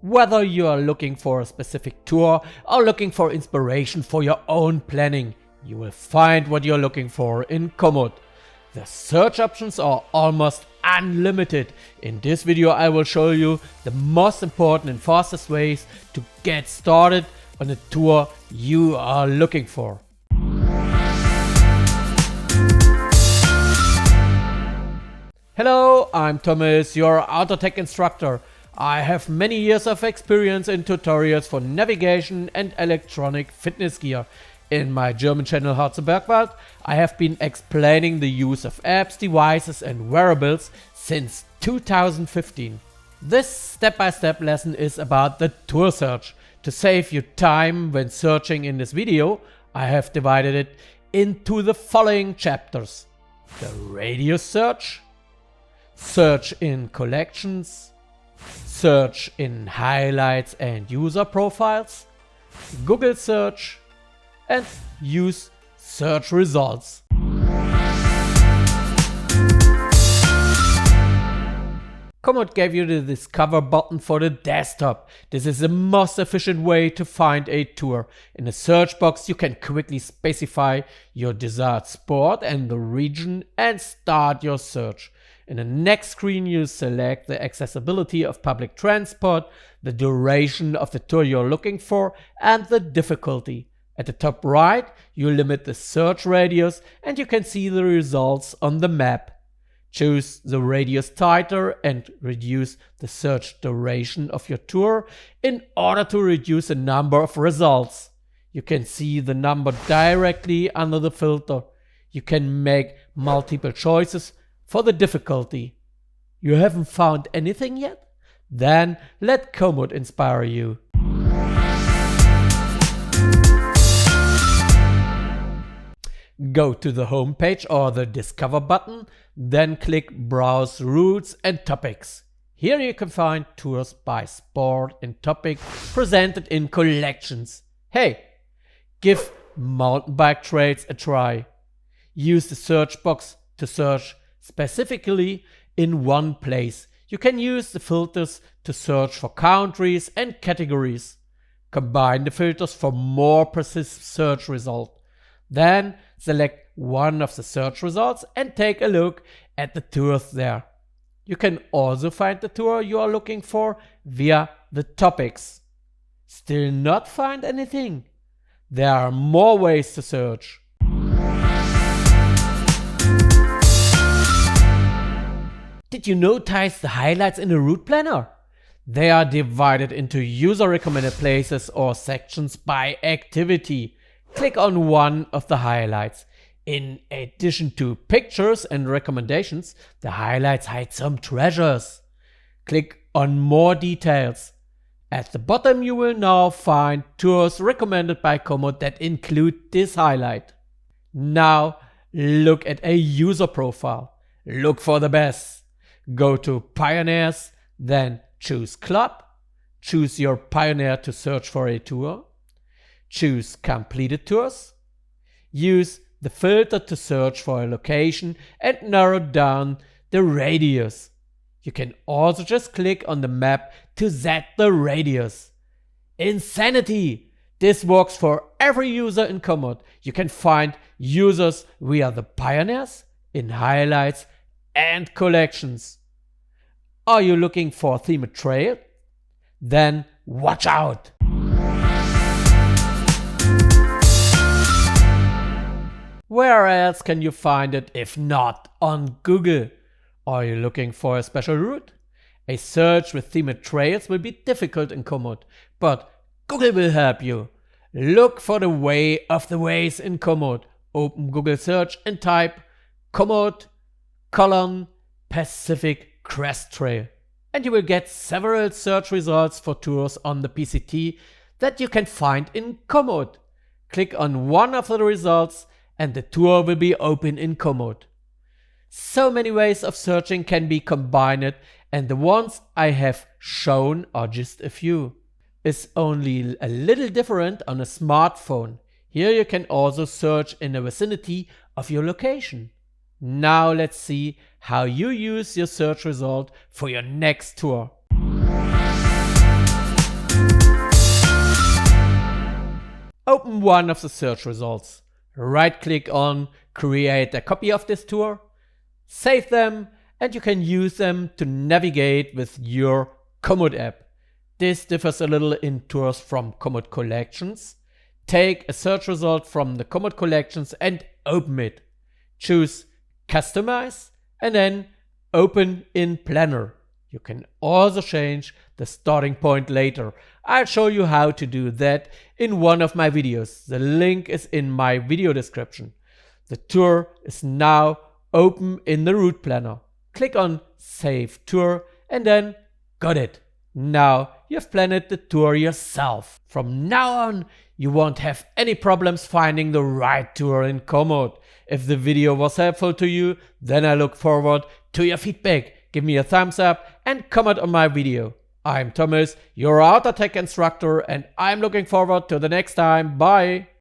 Whether you are looking for a specific tour or looking for inspiration for your own planning, you will find what you're looking for in Komoot. The search options are almost unlimited. In this video I will show you the most important and fastest ways to get started on a tour you are looking for. Hello, I'm Thomas, your auto tech instructor. I have many years of experience in tutorials for navigation and electronic fitness gear. In my German channel Harzer Bergwald, I have been explaining the use of apps, devices and wearables since 2015. This step-by-step lesson is about the tour search. To save you time when searching in this video, I have divided it into the following chapters: the radius search, search in collections, search in highlights and user profiles, Google search, and use search results. Komoot gave you the Discover button for the desktop. This is the most efficient way to find a tour. In the search box you can quickly specify your desired sport and the region and start your search. In the next screen you select the accessibility of public transport, the duration of the tour you're looking for, and the difficulty. At the top right you limit the search radius and you can see the results on the map. Choose the radius tighter and reduce the search duration of your tour in order to reduce the number of results. You can see the number directly under the filter. You can make multiple choices for the difficulty. You haven't found anything yet? Then let Komoot inspire you. Go to the home page or the Discover button, then click Browse Routes and Topics. Here you can find tours by sport and topic presented in collections. Hey, give mountain bike trails a try. Use the search box to search specifically in one place. You can use the filters to search for countries and categories. Combine the filters for more precise search result. Then select one of the search results and take a look at the tours there. You can also find the tour you are looking for via the topics. Still not find anything? There are more ways to search. Did you notice the highlights in the route planner? They are divided into user recommended places or sections by activity. Click on one of the highlights. In addition to pictures and recommendations, the highlights hide some treasures. Click on more details. At the bottom you will now find tours recommended by Komoot that include this highlight. Now look at a user profile. Look for the best. Go to Pioneers, then choose Club. Choose your Pioneer to search for a tour. Choose Completed Tours. Use the filter to search for a location and narrow down the radius. You can also just click on the map to set the radius. Insanity! This works for every user in Komoot. You can find users via the Pioneers, in highlights and collections. Are you looking for a themed trail? Then watch out! Where else can you find it if not on Google? Are you looking for a special route? A search with themed trails will be difficult in Komoot, but Google will help you. Look for the way of the ways in Komoot. Open Google search and type Komoot Pacific Crest Trail. And you will get several search results for tours on the PCT that you can find in Komoot. Click on one of the results and the tour will be open in Komoot. So many ways of searching can be combined, and the ones I have shown are just a few. It's only a little different on a smartphone. Here you can also search in the vicinity of your location. Now let's see how you use your search result for your next tour. open one of the search results. Right-click on Create a copy of this tour, save them, and you can use them to navigate with your Komoot app. This differs a little in tours from Komoot Collections. Take a search result from the Komoot Collections and open it. Choose Customize and then Open in Planner. You can also change the starting point later. I'll show you how to do that in one of my videos. The link is in my video description. The tour is now open in the route planner. Click on Save Tour and then got it. Now you've planned the tour yourself. From now on, you won't have any problems finding the right tour in Komoot. If the video was helpful to you, then I look forward to your feedback. Give me a thumbs up and comment on my video. I'm Thomas, your auto tech instructor, and I'm looking forward to the next time. Bye!